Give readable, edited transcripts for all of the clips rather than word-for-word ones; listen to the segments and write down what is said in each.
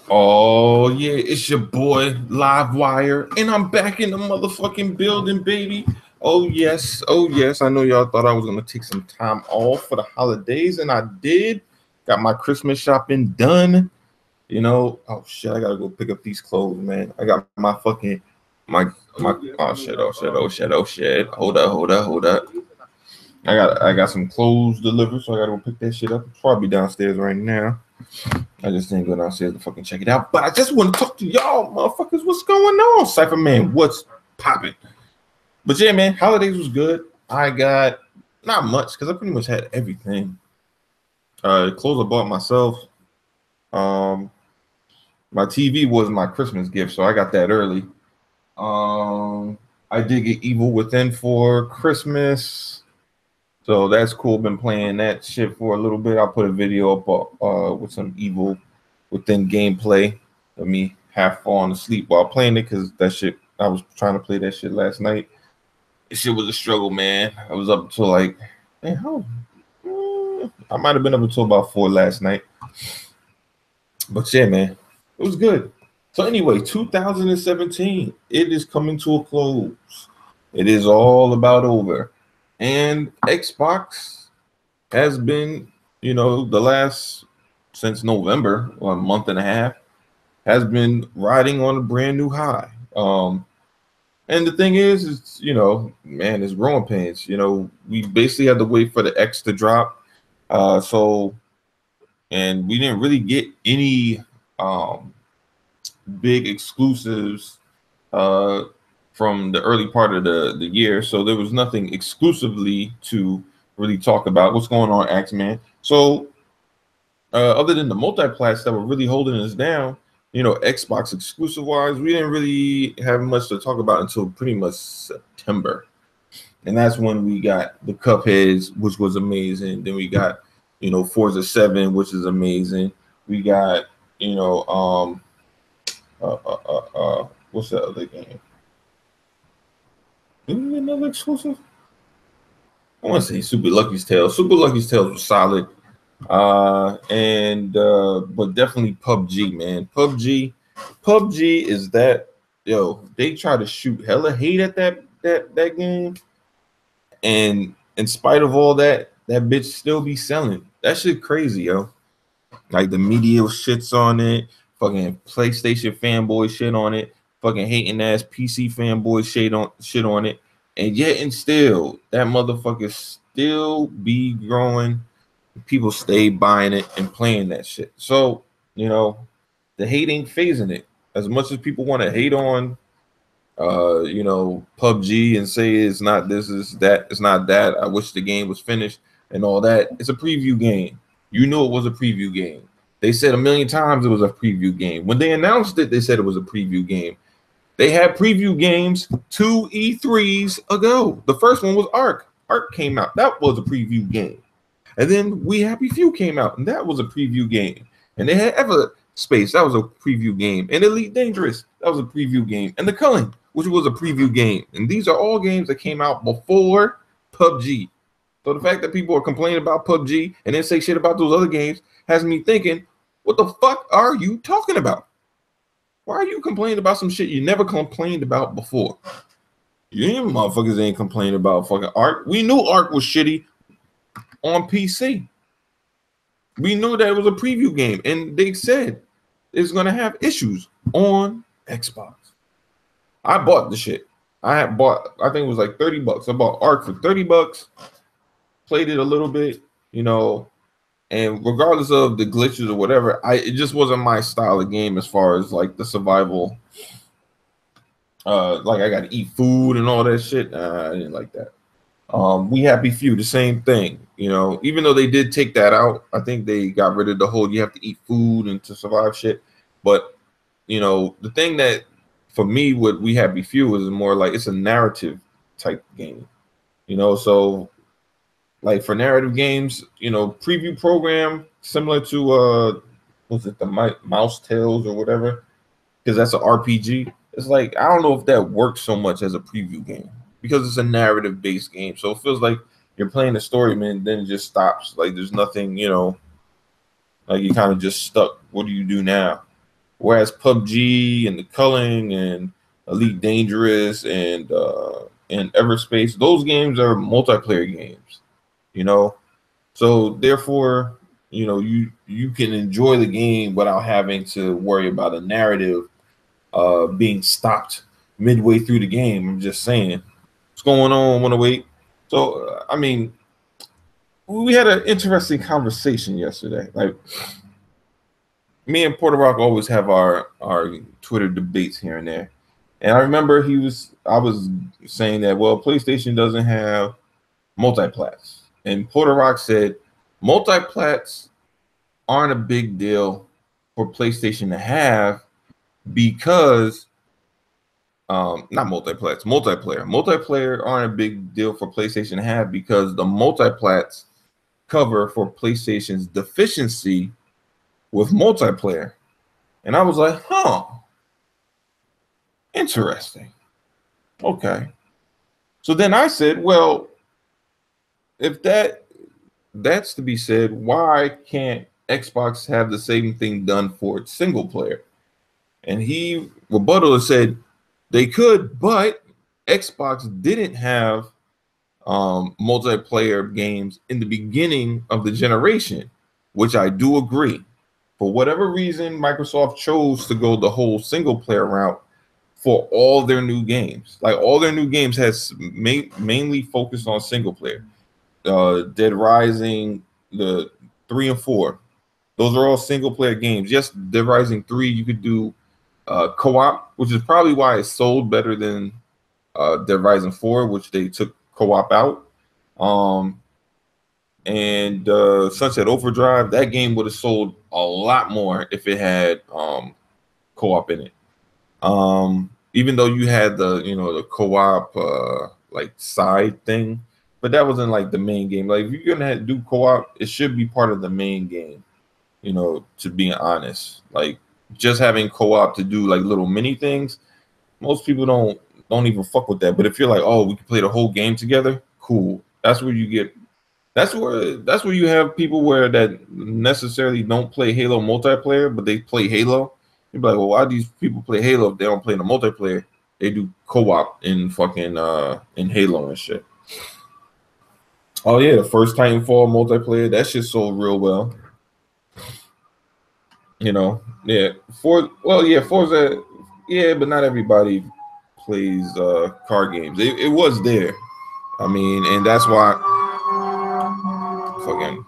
Oh yeah, it's your boy Live Wire, and I'm back in the motherfucking building, baby. Oh yes, oh yes. I know y'all thought I was gonna take some time off for the holidays, and I did. Got my Christmas shopping done. Oh shit, I gotta go pick up these clothes, man. I got my oh shit, oh shit, oh shit, oh shit. Hold up, hold up, hold up. I got some clothes delivered, so I gotta go pick that shit up. It's probably downstairs right now. I just didn't go downstairs to fucking check it out. But I just want to talk to y'all, motherfuckers. What's going on, Cypher Man? What's popping? But yeah, man, holidays was good. I got not much because I pretty much had everything. Clothes I bought myself. Um, my TV was my Christmas gift, so I got that early. I did get Evil Within for Christmas, so that's cool. Been playing that shit for a little bit. I'll put a video up with some Evil Within gameplay of me half falling asleep while playing it because that shit. I was trying to play that shit last night. This shit was a struggle, man. I was up until like, man, how? I might have been up until about 4 last night. But yeah, man, it was good. So anyway, 2017, it is coming to a close. It is all about over. And Xbox has been, the last since November, or a month and a half, has been riding on a brand new high. And the thing is, man, it's growing pains. We basically had to wait for the X to drop. And we didn't really get any big exclusives from the early part of the year. So there was nothing exclusively to really talk about. What's going on, Axeman? So other than the multiplats that were really holding us down, Xbox exclusive wise, we didn't really have much to talk about until pretty much September. And that's when we got the Cupheads, which was amazing. Then we got, Forza 7, which is amazing. We got, what's the other game? Did we get another exclusive? I want to say Super Lucky's Tales. Super Lucky's Tales was solid. But definitely PUBG, man. PUBG is that, they try to shoot hella hate at that game. And in spite of all that bitch still be selling. That shit crazy, yo. Like the media shits on it, fucking PlayStation fanboy shit on it, fucking hating ass PC fanboy shit on it, and yet and still that motherfucker still be growing. People stay buying it and playing that shit. So the hate ain't phasing it. As much as people want to hate on, PUBG and say it's not this, is that, it's not that. I wish the game was finished and all that. It's a preview game. You knew it was a preview game. They said a million times it was a preview game. When they announced it, they said it was a preview game. They had preview games 2 E3s ago. The first one was Ark. Ark came out. That was a preview game. And then We Happy Few came out, and that was a preview game. And they had Everspace. That was a preview game. And Elite Dangerous. That was a preview game. And The Culling, which was a preview game. And these are all games that came out before PUBG. So the fact that people are complaining about PUBG and then say shit about those other games has me thinking, what the fuck are you talking about? Why are you complaining about some shit you never complained about before? You motherfuckers ain't complaining about fucking Ark. We knew Ark was shitty on PC. We knew that it was a preview game, and they said it's gonna have issues on Xbox. I bought the shit. I think it was like $30. I bought Ark for $30, played it a little bit, and regardless of the glitches or whatever, it just wasn't my style of game as far as like the survival. Like I gotta eat food and all that shit. I didn't like that. We Happy Few, the same thing. Even though they did take that out, I think they got rid of the whole you have to eat food and to survive shit. But the thing that for me with We Happy Few is more like it's a narrative type game. So like for narrative games, preview program similar to was it the Mouse Tales or whatever, because that's an RPG. It's like I don't know if that works so much as a preview game because it's a narrative based game. So it feels like you're playing the story, man, then it just stops. Like there's nothing, like you kind of just stuck. What do you do now? Whereas PUBG and the Culling and Elite Dangerous and Everspace, those games are multiplayer games, you know. So therefore, you know, you can enjoy the game without having to worry about a narrative being stopped midway through the game. I'm just saying, what's going on? Want to wait? So I mean, we had an interesting conversation yesterday. Like me and Porter Rock always have our Twitter debates here and there. And I remember I was saying that, well, PlayStation doesn't have multiplats. And Porter Rock said multiplats aren't a big deal for PlayStation to have because not multiplats, multiplayer aren't a big deal for PlayStation to have because the multiplats cover for PlayStation's deficiency with multiplayer. And I was like, huh, interesting. Okay. So then I said, well, if that's to be said, why can't Xbox have the same thing done for its single player? And he rebuttal said they could, but Xbox didn't have multiplayer games in the beginning of the generation, which I do agree. For whatever reason, Microsoft chose to go the whole single player route for all their new games. Like all their new games has mainly focused on single player. Dead Rising, the 3 and 4, those are all single player games. Yes, Dead Rising 3, you could do co-op, which is probably why it sold better than Dead Rising 4, which they took co-op out. And Sunset Overdrive, that game would have sold a lot more if it had co-op in it. Even though you had the co-op like side thing, but that wasn't like the main game. Like if you're gonna do co-op, it should be part of the main game, to be honest. Like just having co-op to do like little mini things, most people don't even fuck with that. But if you're like, oh, we can play the whole game together, cool. That's where you get that's where you have people where that necessarily don't play Halo multiplayer, but they play Halo. You'd be like, well, why do these people play Halo if they don't play in the multiplayer? They do co-op in fucking in Halo and shit. Oh yeah, the first Titanfall multiplayer, that shit sold real well. Yeah. Forza, yeah, but not everybody plays car games. It was there. I mean, and that's why fucking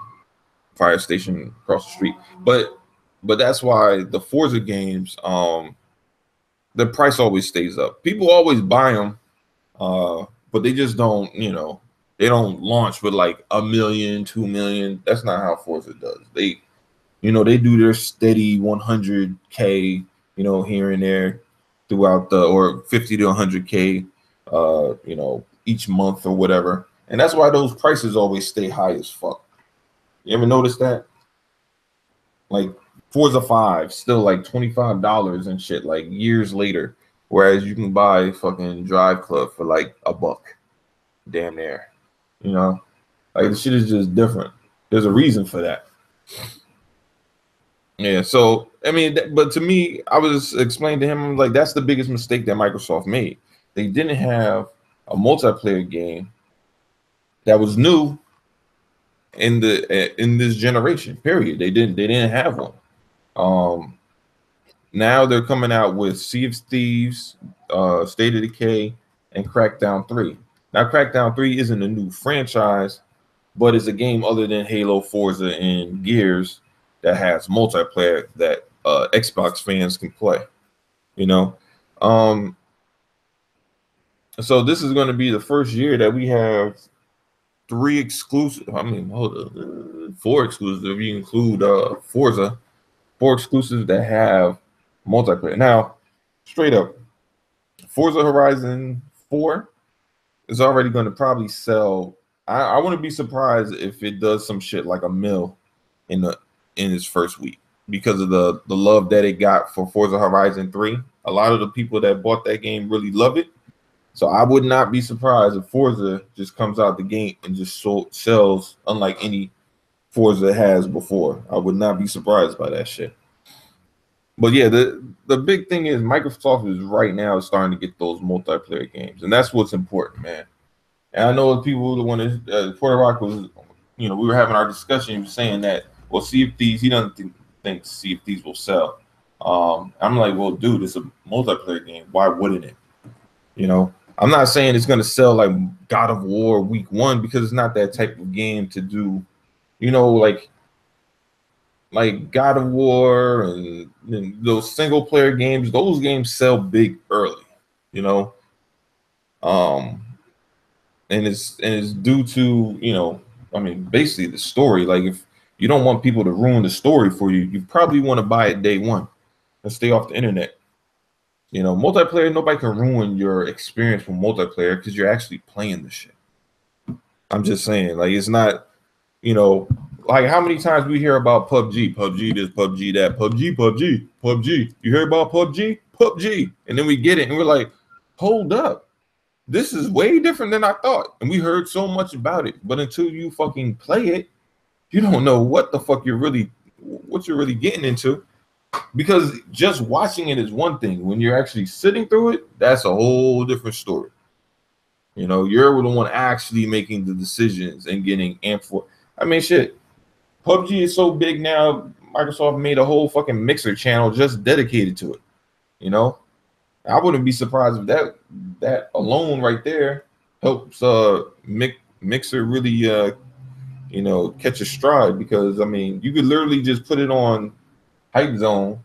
fire station across the street. But that's why the Forza games, the price always stays up. People always buy them, but they just don't, they don't launch with like 1 million, 2 million. That's not how Forza does. They do their steady 100K, here and there throughout or 50 to 100K, each month or whatever. And that's why those prices always stay high as fuck. You ever notice that? Like Forza 5 still like $25 and shit like years later, whereas you can buy fucking Drive Club for like $1, damn near. Like the shit is just different. There's a reason for that. Yeah, so I mean, but to me, I was explaining to him, I'm like, that's the biggest mistake that Microsoft made. They didn't have a multiplayer game that was new in this generation. Period. They didn't have one. Now they're coming out with Sea of Thieves, State of Decay, and Crackdown 3. Now, Crackdown 3 isn't a new franchise, but it's a game other than Halo, Forza, and Gears that has multiplayer that Xbox fans can play. So this is going to be the first year that we have 3 exclusive. I mean, hold on, 4 exclusives if you include Forza. 4 exclusives that have multiplayer. Now, straight up, Forza Horizon 4 is already going to probably sell. I wouldn't be surprised if it does some shit like 1 mil in its first week because of the love that it got for Forza Horizon 3. A lot of the people that bought that game really love it. So I would not be surprised if Forza just comes out the game and just sells unlike any Forza has before. I would not be surprised by that shit. But yeah, the big thing is Microsoft is right now starting to get those multiplayer games, and that's what's important, man. And I know the people that want to Puerto Rock was, we were having our discussion saying that, well, Sea of Thieves, he doesn't think Sea of Thieves will sell. I'm like, well, dude, it's a multiplayer game. Why wouldn't it? I'm not saying it's gonna sell like God of War week one because it's not that type of game to do. Like God of War and those single player games, those games sell big early, you know. Um, and it's due to basically the story. Like if you don't want people to ruin the story for you, you probably want to buy it day one and stay off the internet. Multiplayer, nobody can ruin your experience from multiplayer because you're actually playing the shit. I'm just saying, like it's not, like how many times we hear about PUBG this, PUBG that, PUBG. You hear about PUBG, and then we get it and we're like, hold up. This is way different than I thought. And we heard so much about it. But until you fucking play it, you don't know what the fuck you're really getting into. Because just watching it is one thing. When you're actually sitting through it, that's a whole different story. You're the one actually making the decisions and getting amped for. I mean, shit. PUBG is so big now, Microsoft made a whole fucking Mixer channel just dedicated to it. I wouldn't be surprised if that alone right there helps Mixer really catch a stride, because I mean you could literally just put it on Hype Zone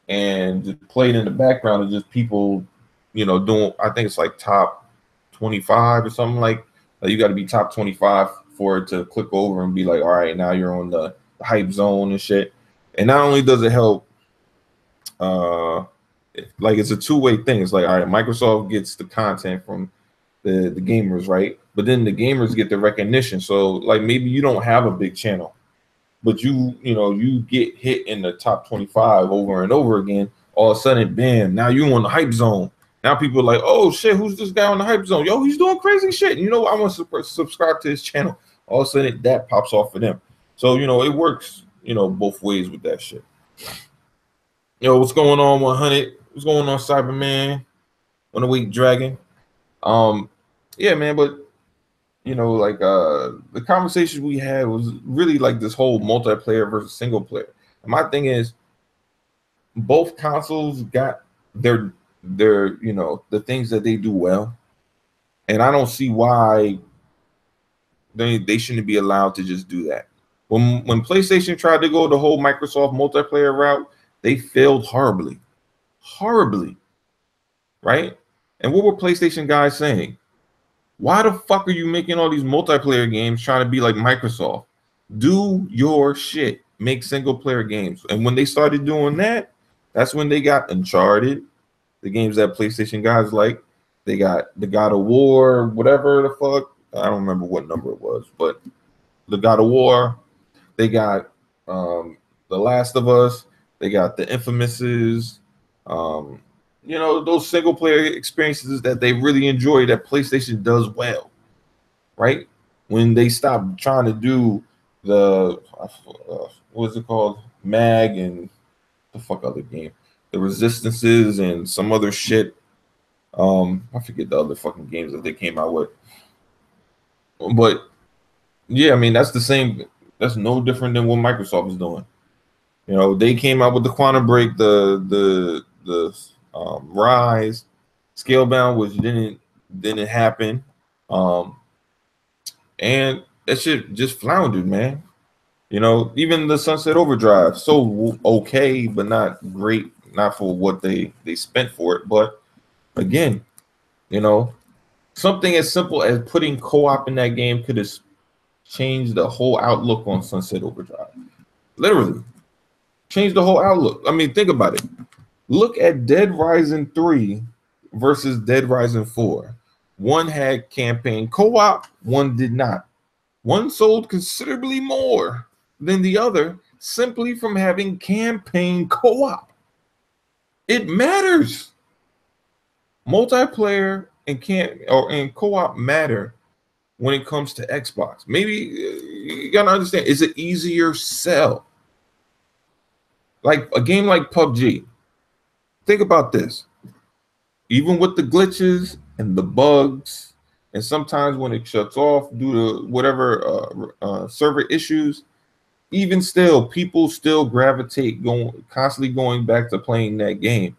and just play it in the background of just people doing, I think it's like top 25 or something, like you got to be top 25 for it to click over and be like, all right, now you're on the Hype Zone and shit. And not only does it help like it's a two-way thing. It's like, all right, Microsoft gets the content from the gamers, right? But then the gamers get the recognition. So like maybe you don't have a big channel, but you get hit in the top 25 over and over again. All of a sudden, bam, now you on the Hype Zone. Now people are like, oh shit, who's this guy on the Hype Zone? Yo, he's doing crazy shit. And I want to subscribe to his channel. All of a sudden that pops off for them. So it works, both ways with that shit. What's going on, 100? What's going on, Cyberman? On the Week Dragon? Yeah, man, but like the conversation we had was really like this whole multiplayer versus single player. And my thing is, both consoles got their the things that they do well, and I don't see why they shouldn't be allowed to just do that. When PlayStation tried to go the whole Microsoft multiplayer route, they failed horribly, right? And what were PlayStation guys saying? Why the fuck are you making all these multiplayer games trying to be like Microsoft? Do your shit. Make single player games. And when they started doing that, that's when they got Uncharted, the games that PlayStation guys like. They got the God of War, whatever the fuck. I don't remember what number it was, but the God of War. They got The Last of Us. They got the Infamouses. Those single player experiences that they really enjoy, that PlayStation does well, right? When they stop trying to do the what's it called, Mag and the fuck other game, the Resistances and some other shit. I forget the other fucking games that they came out with, but yeah, I mean that's the same. That's no different than what Microsoft is doing. They came out with the Quantum Break, the Rise, Scalebound, which didn't happen, and that shit just floundered, man. Even the Sunset Overdrive, so okay, but not great, not for what they spent for it. But again, something as simple as putting co-op in that game could have changed the whole outlook on Sunset Overdrive. Literally, changed the whole outlook. I mean, think about it. Look at Dead Rising 3 versus Dead Rising 4. One had campaign co-op, one did not. One sold considerably more than the other simply from having campaign co-op. It matters. Multiplayer and co-op matter when it comes to Xbox. Maybe you gotta understand, it's an easier sell. Like a game like PUBG. Think about this. Even with the glitches and the bugs, and sometimes when it shuts off due to whatever server issues, even still, people still gravitate constantly going back to playing that game.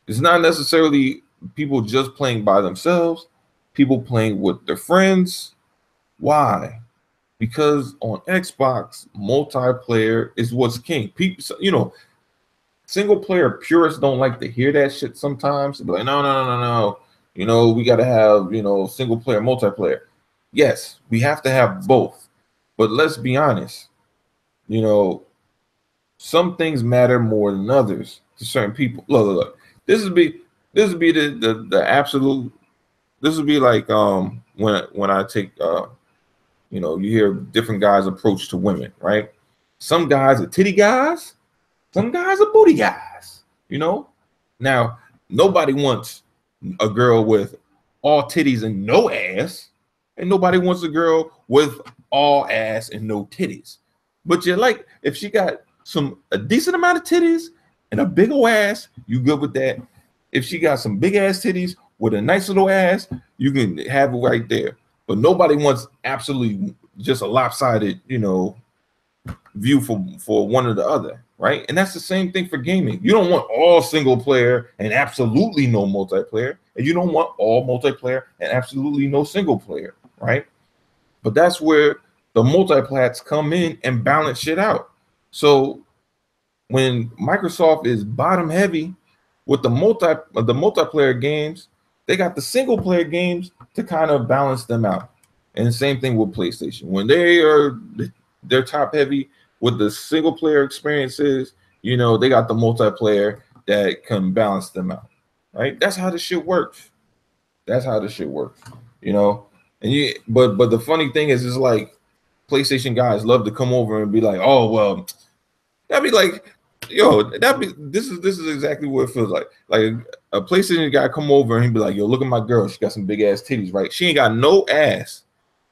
It's not necessarily people just playing by themselves, people playing with their friends. Why? Because on Xbox, multiplayer is what's king. People, single player purists don't like to hear that shit sometimes. They're like, no, no, no, no, no. We got to have, single player, multiplayer. Yes, we have to have both. But let's be honest, some things matter more than others to certain people. Look. This would be the absolute. This would be like when I take you hear different guys approach to women, right? Some guys are titty guys, some guys are booty guys. Now nobody wants a girl with all titties and no ass, and nobody wants a girl with all ass and no titties. But you're like, if she got a decent amount of titties and a big old ass, you good with that. If she got some big ass titties with a nice little ass, you can have it right there. But nobody wants absolutely just a lopsided, view for one or the other, right? And that's the same thing for gaming. You don't want all single player and absolutely no multiplayer, and you don't want all multiplayer and absolutely no single player, right? But that's where the multiplats come in and balance shit out. So when Microsoft is bottom heavy with the multiplayer games, they got the single player games to kind of balance them out. And the same thing with PlayStation. When they're top heavy with the single player experiences, they got the multiplayer that can balance them out. Right? That's how this shit works. But the funny thing is like PlayStation guys love to come over and be like, oh well, that'd be like, this is exactly what it feels like. Like a PlayStation guy come over and he'd be like, yo, look at my girl. She got some big ass titties, right? She ain't got no ass,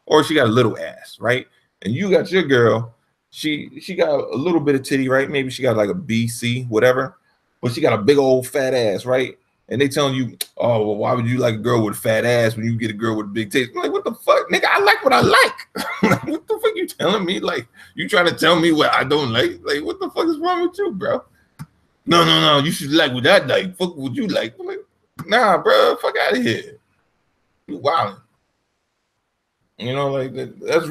or she got a little ass, right? And you got your girl, she got a little bit of titty, right? Maybe she got like a B, C, whatever, but she got a big old fat ass, right? And they telling you, oh, well, why would you like a girl with a fat ass when you get a girl with a big titty? I'm like, what the fuck, nigga? I like what I like. What the fuck you telling me? Like, you trying to tell me what I don't like? Like, what the fuck is wrong with you, bro? No. You should like what I like. Fuck what you like. I'm like, nah, bro. Fuck out of here. You wildin'. Like that's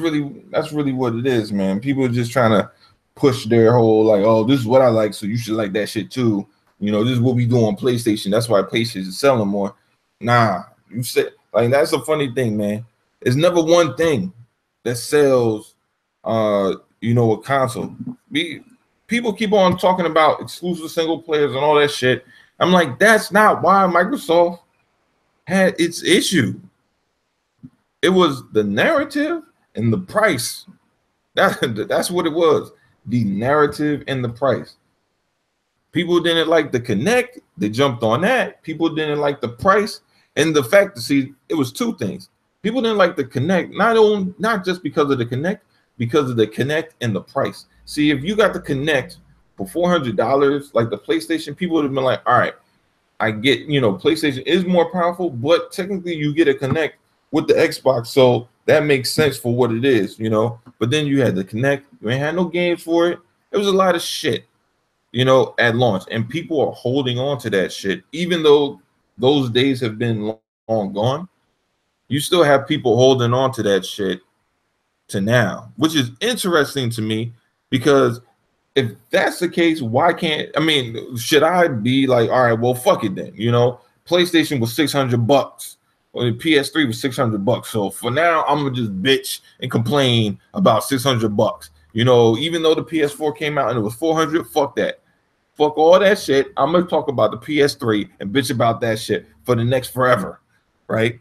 really what it is, man. People are just trying to push their whole like, oh, this is what I like, so you should like that shit too. This is what we do on PlayStation. That's why PlayStation is selling more. Nah, you said like that's a funny thing, man. It's never one thing that sells a console. People keep on talking about exclusive single players and all that shit. I'm like, that's not why Microsoft had its issue. It was the narrative and the price. That's what it was. The narrative and the price. People didn't like the Kinect. They jumped on that. People didn't like the price and the fact to see it was two things. People didn't like the Kinect, not just because of the Kinect, because of the Kinect and the price. See, if you got the Kinect for $400, like the PlayStation, people would have been like, all right, I get, PlayStation is more powerful, but technically you get a Kinect with the Xbox, so that makes sense for what it is, But then you had the Kinect, you ain't had no games for it. It was a lot of shit, at launch, and people are holding on to that shit, even though those days have been long gone. You still have people holding on to that shit to now, which is interesting to me, because if that's the case, why can't should I be like, all right, well, fuck it then, PlayStation was $600, or the PS3 was $600, so for now I'm gonna just bitch and complain about $600, even though the PS4 came out and it was $400. Fuck that, fuck all that shit. I'm gonna talk about the PS3 and bitch about that shit for the next forever, right?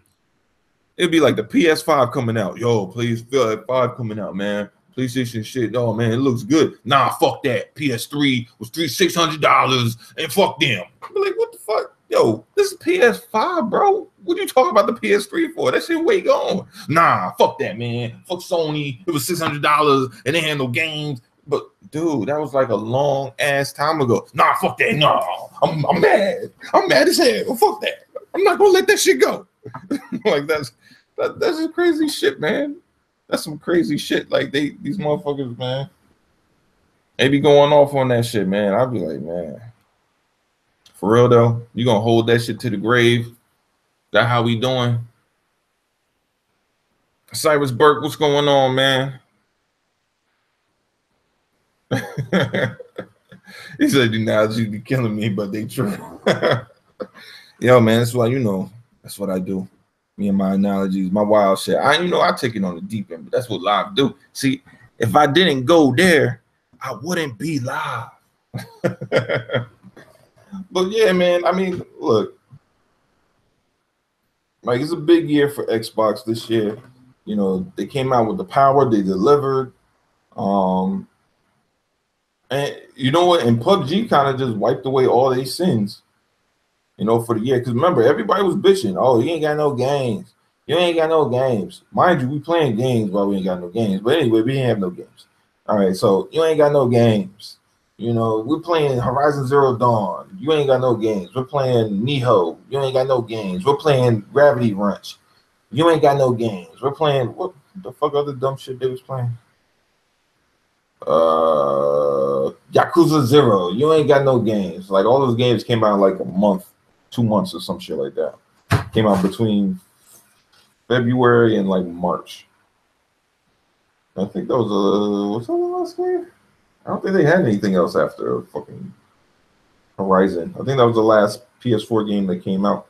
It'd be like the PS5 coming out. Yo, please, feel 5 coming out, man. PlayStation shit. Oh man, it looks good. Nah, fuck that. PS3 was $600 and fuck them. I'm like, what the fuck? Yo, this is PS5, bro. What you talking about the PS3 for? That shit way gone. Nah, fuck that, man. Fuck Sony. It was $600 and they had no games. But dude, that was like a long ass time ago. Nah, fuck that. No, I'm mad. I'm mad as hell. Fuck that. I'm not gonna let that shit go. Like that's just crazy shit, man. That's some crazy shit. Like these motherfuckers, man. They be going off on that shit, man. I'll be like, man, for real though, you gonna hold that shit to the grave? That how we doing? Cyrus Burke, what's going on, man? He said the analogy be killing me, but they true. Yo, man, that's why that's what I do. Me and my analogies, my wild shit. I take it on the deep end, but that's what live do. See, if I didn't go there, I wouldn't be live. But yeah, man, I mean, look, like it's a big year for Xbox this year. They came out with the power, they delivered. And you know what? And PUBG kind of just wiped away all their sins, for the year. Because remember, everybody was bitching. Oh, you ain't got no games. You ain't got no games. Mind you, we playing games while we ain't got no games. But anyway, we didn't have no games. All right, so you ain't got no games. We're playing Horizon Zero Dawn. You ain't got no games. We're playing Neo. You ain't got no games. We're playing Gravity Rush. You ain't got no games. We're playing what the fuck other dumb shit they was playing? Yakuza Zero. You ain't got no games. Like all those games came out like a month, 2 months or some shit like that. Came out between February and like March. I think that was the last game? I don't think they had anything else after fucking Horizon. I think that was the last PS4 game that came out.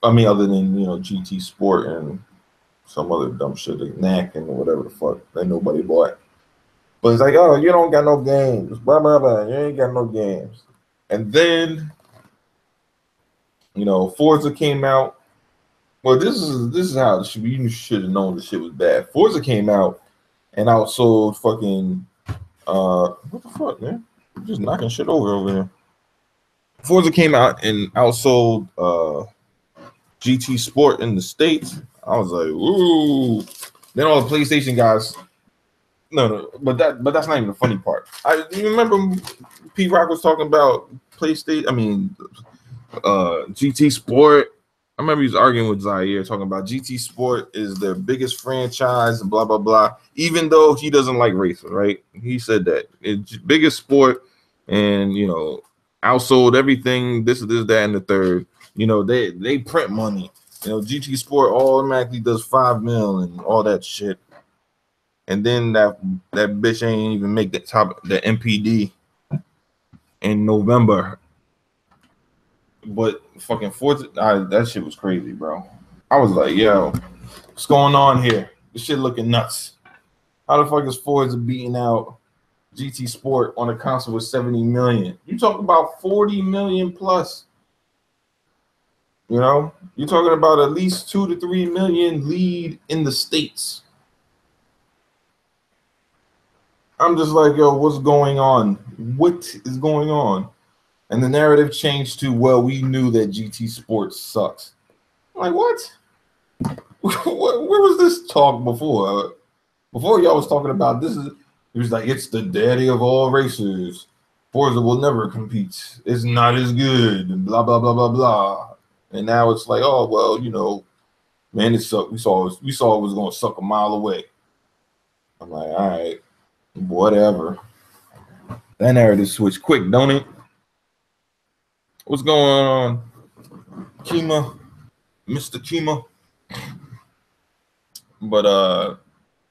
I mean, other than GT Sport and some other dumb shit like Knack and whatever the fuck that nobody bought. But it's like, oh, you don't got no games. Blah blah blah. You ain't got no games. And then, Forza came out. Well, this is how you should have known the shit was bad. Forza came out and outsold fucking what the fuck, man? I'm just knocking shit over here. Forza came out and outsold GT Sport in the States. I was like, ooh. Then all the PlayStation guys. No, but that's not even the funny part. You remember P Rock was talking about PlayStation. I mean, GT Sport. I remember he was arguing with Zaire talking about GT Sport is their biggest franchise and blah blah blah. Even though he doesn't like racing, right? He said that it's biggest sport, and outsold everything. This, that, and the third. They print money. GT Sport automatically does 5 mil and all that shit. And then that bitch ain't even make the MPD in November. But fucking Forza, that shit was crazy, bro. I was like, yo, what's going on here? This shit looking nuts. How the fuck is Forza beating out GT Sport on a console with 70 million? You talk about 40 million plus. You're talking about at least 2 to 3 million lead in the States. I'm just like, yo, what's going on? What is going on? And the narrative changed to, well, we knew that GT Sports sucks. I'm like, what? Where was this talk before? Before y'all was talking about this, it was like, it's the daddy of all racers. Forza will never compete. It's not as good. And blah, blah, blah, blah, blah. And now it's like, oh, well, man, it sucked. We saw it was going to suck a mile away. I'm like, all right, whatever. That narrative switched quick, don't it? What's going on, Kima, Mr. Kima? But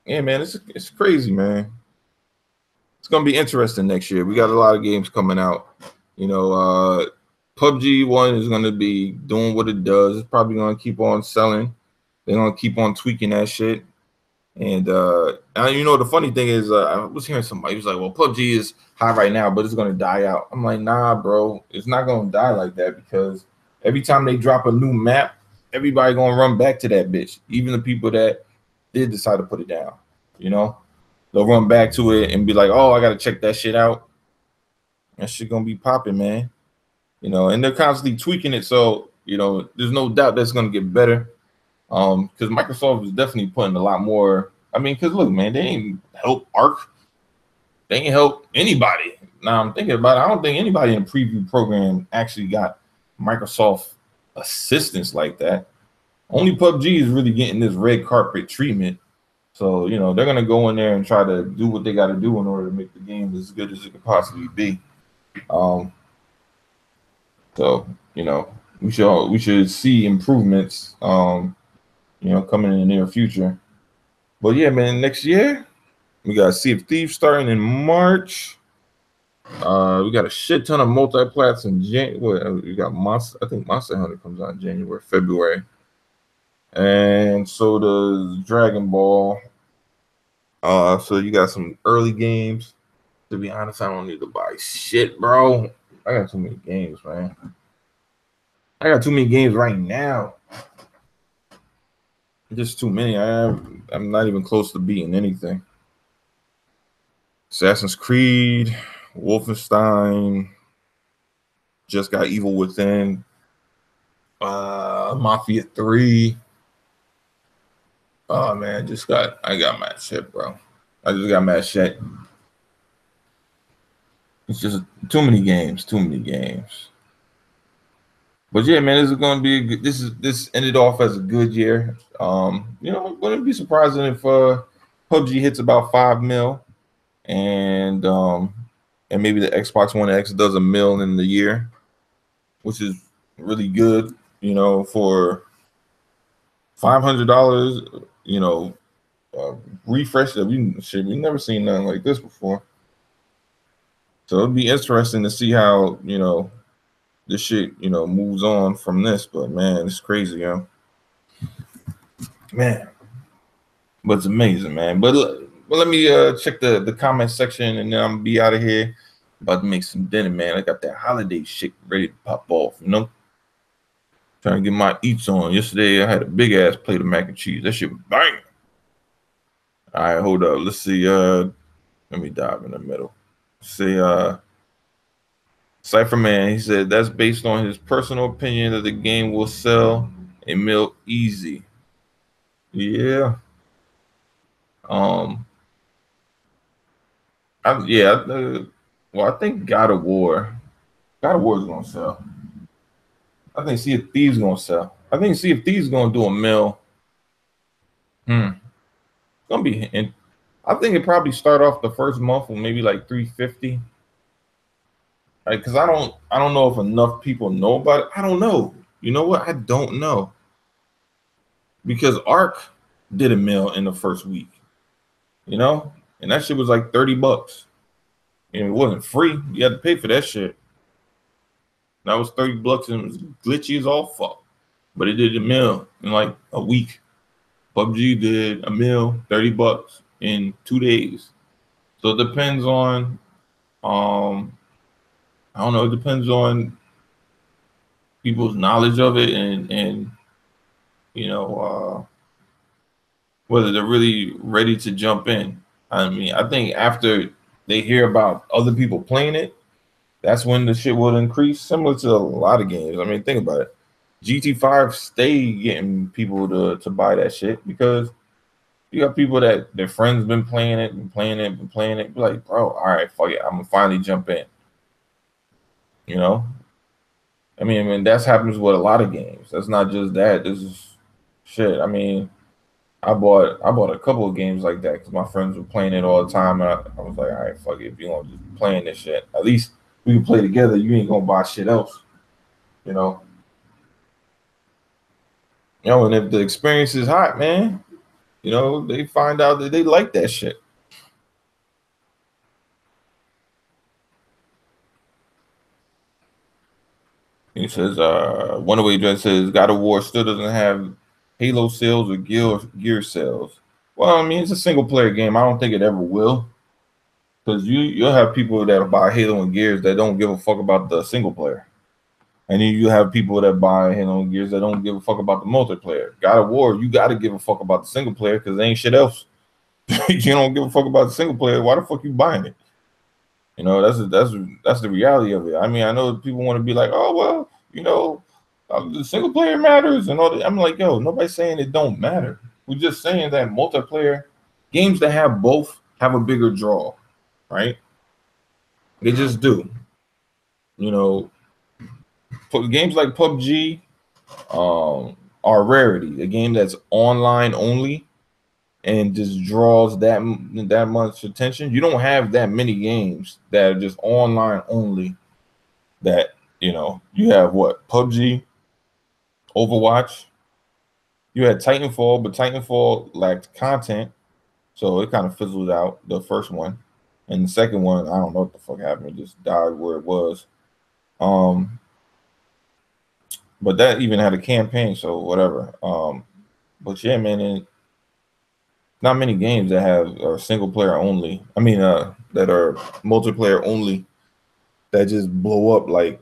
yeah, man, it's crazy, man. It's gonna be interesting next year. We got a lot of games coming out. PUBG 1 is gonna be doing what it does. It's probably gonna keep on selling. They're gonna keep on tweaking that shit. And the funny thing is, I was hearing somebody was like, well, PUBG is high right now, but it's going to die out. I'm like, nah, bro, it's not going to die like that, because every time they drop a new map, everybody going to run back to that bitch. Even the people that did decide to put it down, they'll run back to it and be like, oh, I got to check that shit out. That shit going to be popping, man. And they're constantly tweaking it. So, there's no doubt that's going to get better. Because Microsoft is definitely putting a lot more. I mean, because look, man, they ain't help Arc. They ain't help anybody. Now I'm thinking about it. I don't think anybody in the preview program actually got Microsoft assistance like that. Only PUBG is really getting this red carpet treatment. So, you know, they're going to go in there and try to do what they got to do in order to make the game as good as it could possibly be. So, you know, we should see improvements, you know, coming in the near future. But yeah, man, next year we got Sea of Thieves starting in March. We got a shit ton of multiplats in January. We got Monster. I think Monster Hunter comes out in January, February, and so does Dragon Ball. So you got some early games. To be honest, I don't need to buy shit, bro. I got too many games, man. I got too many games right now. Just too many. I'm not even close to beating anything. Assassin's Creed, Wolfenstein, just got Evil Within, Mafia 3. Oh man, I got mad shit, bro. I just got mad shit. It's just too many games. But yeah, man, this is gonna be a good, this ended off as a good year. You know, wouldn't be surprising if PUBG hits about 5 mil, and maybe the Xbox One X does $1 million in the year, which is really good. You know, for $500, you know, refresh that we never seen nothing like this before. So it'd be interesting to see how, you know, this shit, you know, moves on from this. But man, it's crazy, yo. Man, but it's amazing, man. But let me check the comment section, and then I'm gonna be out of here. About to make some dinner, man. I got that holiday shit ready to pop off, you know. Trying to get my eats on. Yesterday I had a big ass plate of mac and cheese. That shit was banging. All right, hold up. Let's see. Let me dive in the middle. See, Cypherman, he said that's based on his personal opinion that the game will sell a mil easy. Yeah. Well, I think God of War is gonna sell. I think Sea of Thieves gonna sell. I think Sea of Thieves gonna do $1 million. It's gonna be. I think it probably start off the first month with maybe like 350. Right? Because I don't know if enough people know about it. I don't know. You know what? I don't know. Because Ark did $1 million in the first week. You know, and that shit was like $30. And it wasn't free. You had to pay for that shit. That was $30 and it was glitchy as all fuck. But it did $1 million in like a week. PUBG did $1 million, $30 in 2 days. So it depends on I don't know, it depends on people's knowledge of it and you know whether they're really ready to jump in. I mean, I think after they hear about other people playing it, that's when the shit will increase, similar to a lot of games. I mean, think about it. GT5 stay getting people to buy that shit because you got people that their friends been playing it. Be like, bro, all right, fuck it, I'm gonna finally jump in. You know, I mean, that's happens with a lot of games. That's not just that. This is shit. I mean, I bought a couple of games like that because my friends were playing it all the time, and I was like, all right, fuck it, if you want to just playing this shit, at least we can play together. You ain't gonna buy shit else, you know. You know, and if the experience is hot, man, you know, they find out that they like that shit. He says, One Away Dread says, God of War still doesn't have Halo sales or gear sales. Well, I mean, it's a single player game. I don't think it ever will. Because you'll have people that buy Halo and Gears that don't give a fuck about the single player. And then you have people that buy Halo and Gears that don't give a fuck about the multiplayer. God of War, you got to give a fuck about the single player because there ain't shit else. You don't give a fuck about the single player. Why the fuck you buying it? You know, that's the reality of it. I mean, I know people want to be like, oh well, you know, the single player matters and all that. I'm like, yo, nobody's saying it don't matter. We're just saying that multiplayer games that have both have a bigger draw. right? They just do. You know, games like PUBG are rarity. A game that's online only and just draws that much attention. You don't have that many games that are just online only. That you have what PUBG, Overwatch. You had Titanfall, but Titanfall lacked content, so it kind of fizzled out. The first one, and the second one, I don't know what the fuck happened. It just died where it was. But that even had a campaign, so whatever. But yeah, man, not many games that have are single player only. I mean, that are multiplayer only that just blow up like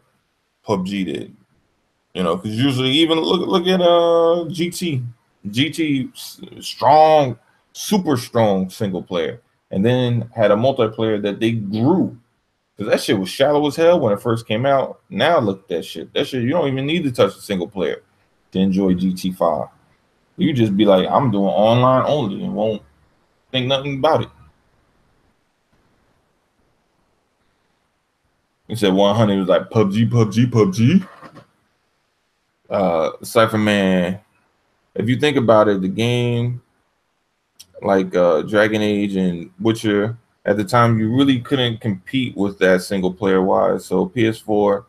PUBG did. Because usually, even look at GT strong, super strong single player, and then had a multiplayer that they grew. Because that shit was shallow as hell when it first came out. Now look at that shit. That shit, you don't even need to touch the single player to enjoy GT5. You just be like, I'm doing online only and won't think nothing about it. You said 100 was like PUBG, PUBG, PUBG. Cypher Man, if you think about it, the game like Dragon Age and Witcher, at the time you really couldn't compete with that single player wise. So PS4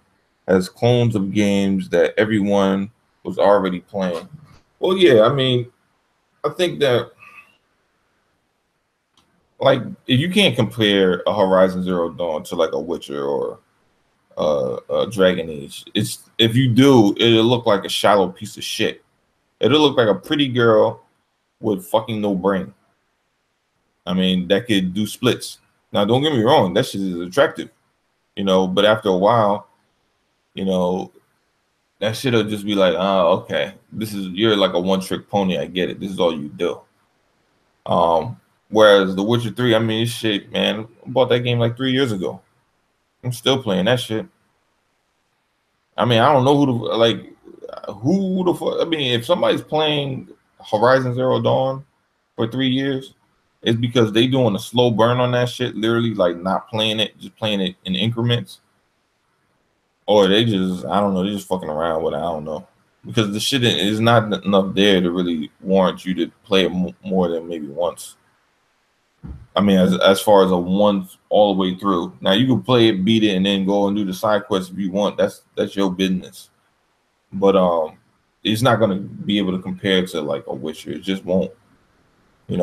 has clones of games that everyone was already playing. Well, yeah, I mean, I think that like you can't compare a Horizon Zero Dawn to like a Witcher or a Dragon Age. It's if you do, it'll look like a shallow piece of shit. It'll look like a pretty girl with fucking no brain. I mean, that could do splits. Now, don't get me wrong, that shit is attractive, but after a while, that shit'll just be like, oh, okay, you're like a one-trick pony. I get it. This is all you do. Whereas The Witcher 3, I mean, shit, man, I bought that game like 3 years ago. I'm still playing that shit. I mean, I don't know who the fuck. I mean, if somebody's playing Horizon Zero Dawn for 3 years, it's because they doing a slow burn on that shit, literally like not playing it, just playing it in increments. Or they just, I don't know, they just fucking around with it. I don't know. Because the shit is not enough there to really warrant you to play it more than maybe once. I mean, as far as a once all the way through. Now you can play it, beat it, and then go and do the side quests if you want. That's your business. But it's not gonna be able to compare to like a Witcher. It just won't. It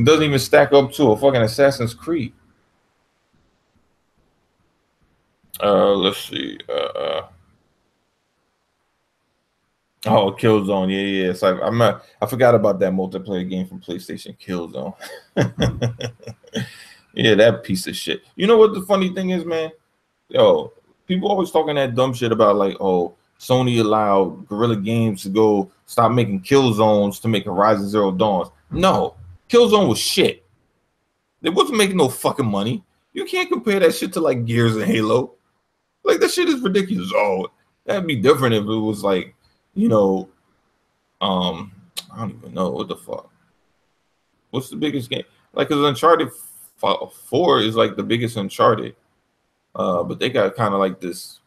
doesn't even stack up to a fucking Assassin's Creed. Let's see. Oh, Killzone. Yeah. It's like I forgot about that multiplayer game from PlayStation, Killzone. Yeah, that piece of shit. You know what the funny thing is, man? Yo, people always talking that dumb shit about like, oh, Sony allowed Guerrilla Games to go stop making Killzones to make Horizon Zero Dawns. No, Killzone was shit. They wasn't making no fucking money. You can't compare that shit to like Gears and Halo. Like that shit is ridiculous. Oh, that'd be different if it was like, I don't even know what the fuck. What's the biggest game? Like, cause Uncharted 4 is like the biggest Uncharted. But they got kind of like this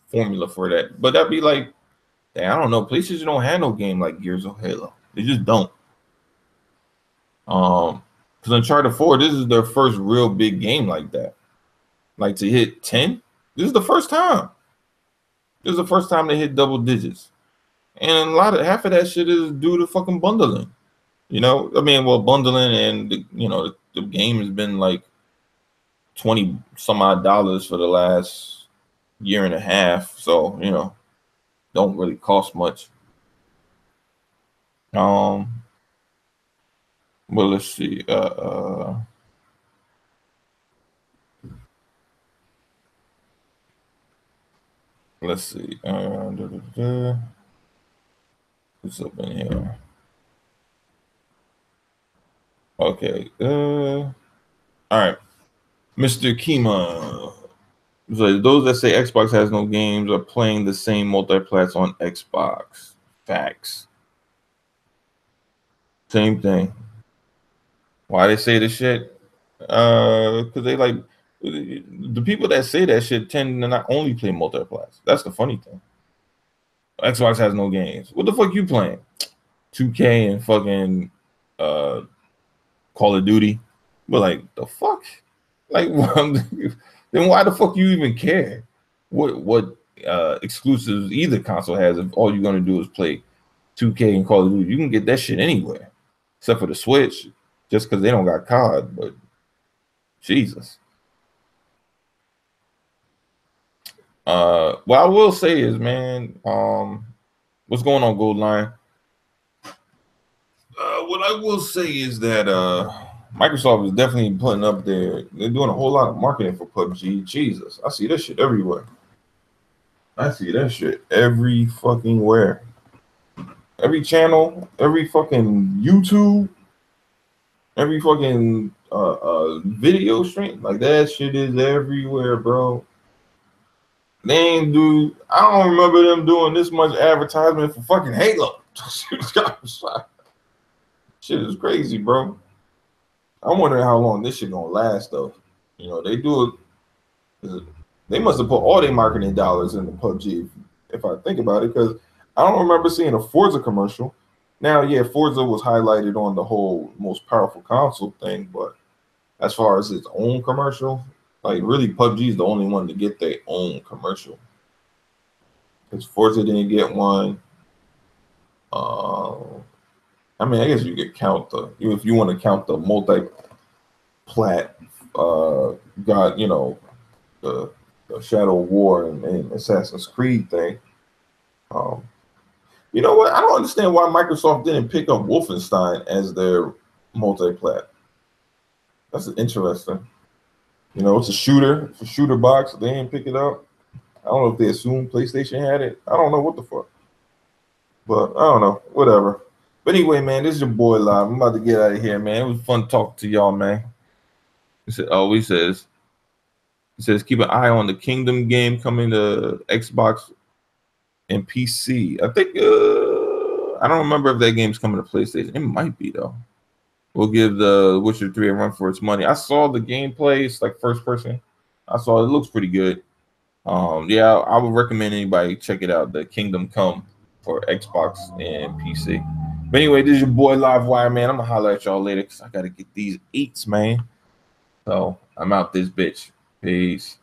formula for that. But that'd be like, I don't know. PlayStation don't have no game like Gears or Halo. They just don't. Because Uncharted 4, this is their first real big game like that. Like to hit 10. This is the first time. This is the first time they hit double digits. And half of that shit is due to fucking bundling. I mean, well, bundling and the game has been like 20 some odd dollars for the last year and a half. So, don't really cost much. Well, let's see. Let's see. What's up in here? Okay. All right. Mr. Kima. So those that say Xbox has no games are playing the same multiplats on Xbox. Facts. Same thing. Why they say this shit? Because they like the people that say that shit tend to not only play multiplayer. That's the funny thing. Xbox has no games. What the fuck you playing? 2K and fucking Call of Duty. But like the fuck? Like then why the fuck you even care? What exclusives either console has if all you're gonna do is play 2K and Call of Duty? You can get that shit anywhere. Except for the Switch, just because they don't got COD, but Jesus. What I will say is, man, what's going on, Gold Line? What I will say is that Microsoft is definitely putting up there. They're doing a whole lot of marketing for PUBG. Jesus, I see that shit everywhere. I see that shit every fucking where. Every channel, every fucking YouTube, every fucking video stream. Like that shit is everywhere, bro. They ain't do. I don't remember them doing this much advertisement for fucking Halo. Shit is crazy, bro. I'm wondering how long this shit gonna last, though. You know, they do it. They must have put all their marketing dollars into PUBG, if I think about it, because I don't remember seeing a Forza commercial. Now, yeah, Forza was highlighted on the whole most powerful console thing, but as far as its own commercial, like really, PUBG is the only one to get their own commercial. Because Forza didn't get one. I mean, I guess you could count if you want to count the multi-plat, got the Shadow War and Assassin's Creed thing. You know what? I don't understand why Microsoft didn't pick up Wolfenstein as their multi-plat. That's interesting. You know, it's a shooter. It's a shooter box. They didn't pick it up. I don't know if they assumed PlayStation had it. I don't know what the fuck. But I don't know. Whatever. But anyway, man, this is your boy Live. I'm about to get out of here, man. It was fun talking to y'all, man. He says, keep an eye on the Kingdom game coming to Xbox and PC. I think I don't remember if that game's coming to PlayStation. It might be though. We'll give the Witcher 3 a run for its money. I saw the gameplay. It's like first person. I saw it. It looks pretty good. Yeah, I would recommend anybody check it out. The Kingdom Come for Xbox and PC. But anyway, this is your boy Live Wire, man. I'm gonna holler at y'all later because I gotta get these eats, man. So I'm out this bitch. Peace.